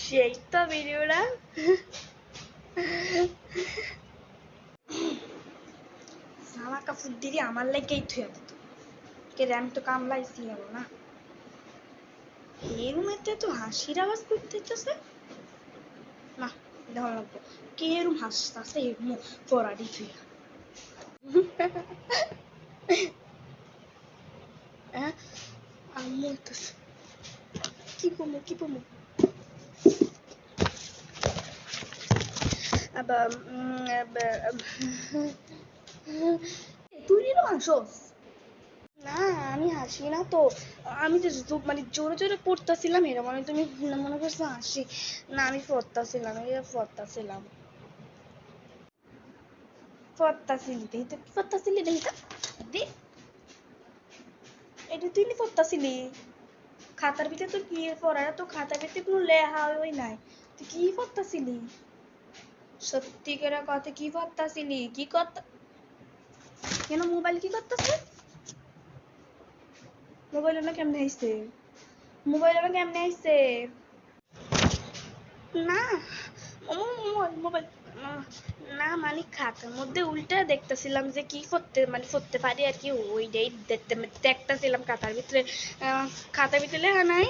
সেই তো ভিডিওটা। জামা কাপড় দিদি আমার লেগেই থুয়ে দিত, কে আমি তো কামলাইছি না। এই রুমেতে তো হাসির আওয়াজ করতেছে না, দেওয়া লাগবো কে এরম হাসতেছে এরম পরাডি থুয়া। আম্মু কি পমু কি পমু তুই হাসোস না? আমি হাসি না তো, আমি তো মানে জোরে জোরে পড়তেছিলাম এরা মানে তুমি মনে করছো হাসি না, আমি পড়তেছিলাম পড়তেছিলাম পড়তাছিলি দেখি তো, কি পড়তাছিলি দেখি তো দি, এটা তুই নি পড়তাছিলি খাতার ভিতরে তো কি পড়ার, তো খাতার ভিতরে কোনো লেখা ওই নাই, তুই কি পড়তাছিলি? সত্যি করে কথা কি পড়তাছিলি? কি করতে কেন মোবাইল কি করতেছে? মোবাইল না কেমনে আইছে? মোবাইল না কেমনে আইছে? না মোবাইল না মানে খাতার মধ্যে উল্টা দেখতেছিলাম যে কি করতে মানে করতে পারি আর কি, ওইটাই দেখতেছিলাম খাতার ভিতরে। খাতার ভিতরে লেখা নাই।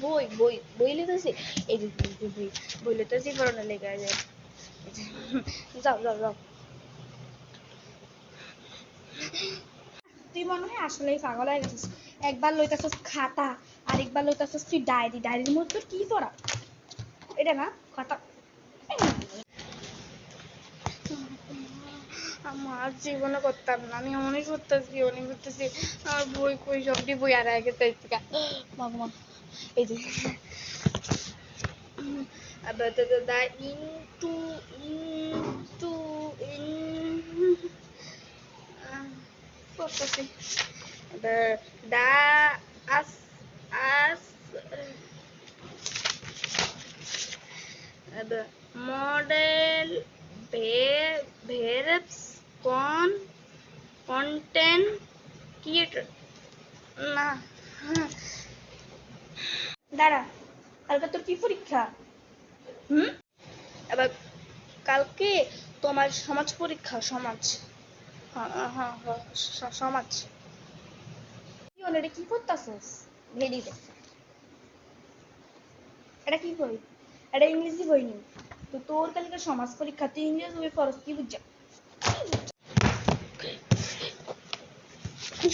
বই বই বই লিখতেছি, এই বই বই লিখতেছি পড়ানো লেখা যায়। যাও যাও যাও, তুই মনে হয় আসলেই পাগল হয়ে গেছিস। একবার লইতেছিস খাতা, আরেকবার লইতেছিস তুই ডায়েরি, ডায়েরির মধ্যে কি পড়া এটা না খাতা। আমার জীবনে করতাম না, আমি অনেক করতেছি অনেক করতেছি, আমার বই কই সবটি বই আর আগে তাই ভগবান। এই যে আবার দা ইনটু ইনটু ইন করতেছি দা আস আস মডেল verbs content creator না। দাঁড়া, কালকে তোর কি পরীক্ষা? এবার কালকে তোমার সমাজ পরীক্ষা, সমাজ। হ্যাঁ হ্যাঁ হ্যাঁ, সমাজ। কি হলো রে, কি করতেছস? Very good. এটা কি বই? এটা ইংরেজি বই নি তো, তোর কালকে সমাজ পরীক্ষা, তুই ইংরেজি বই পড়স কি বুঝছ?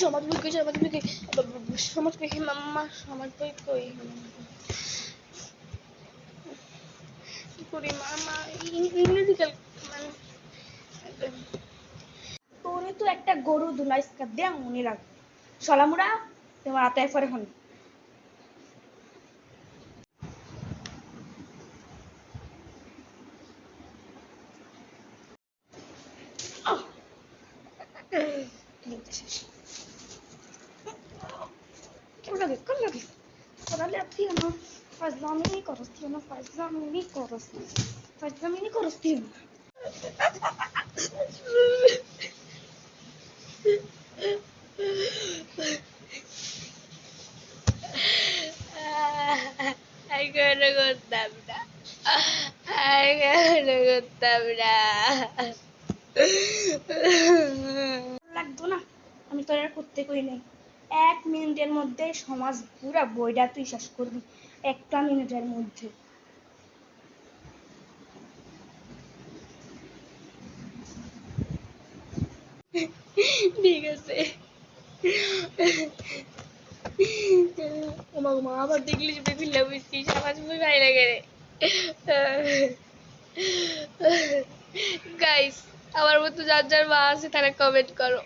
সমাজ বই কই, সমাজ বই কই, সমাজ বই মাম্মা, সমাজ বই কই কি করি মামা, ইংরেজি কাল মানে তোরে তো একটা গরু দুলাইস্কা দেয়া মনে রাখ সলামুড়া, তোমার হাতে পরে হন। কেমন লাগে কেমন লাগে পড়ালে তুই আমার ফাজলামি করস, তুই আমার ফাজলামি করস, ফাজলামি করস তুই। এখনো করতাম না, এখনো করতাম না, লাগতো না, আমি তোর আর করতে কই নাই। 1 মিনিটের মধ্যে সমাজ পুরা বইটা তুই শেষ করবি, একটা মিনিটের মধ্যে। ঠিক আছে। ওমা ওমা আবার দেখলি যে বিল্লা বুঝছিস আমার বই ভাই লাগে রে। গাইস, আমার মতো যার যার মা আছে তারা কমেন্ট করো।